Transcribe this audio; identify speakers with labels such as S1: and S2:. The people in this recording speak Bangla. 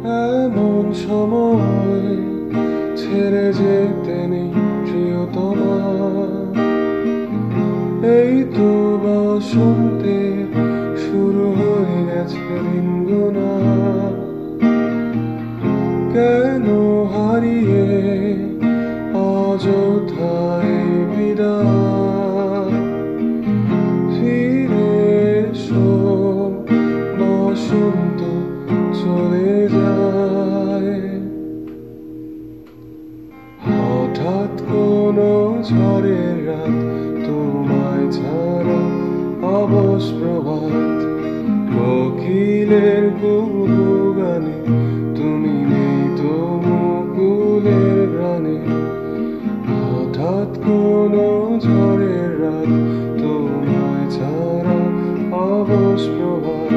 S1: এমন সময় ছেড়ে যেতে নেই প্রিয়তমা। এই তো বসন্তে শুরু হয়ে গেছে দিন গোনা। কেন হারিয়ে অযথায় বিদায়? ফিরে এসো, বসন্ত চলে যায়। হঠাৎ কোনো ঝড়ের রাত, তোমায় ছাড়া অবশ প্রভাত। কোকিলের কুহু গানে তুমি নেই তো মুকুলের গানে। হঠাৎ কোনো ঝড়ের রাত, তোমায় ছাড়া অবশ প্রভাত।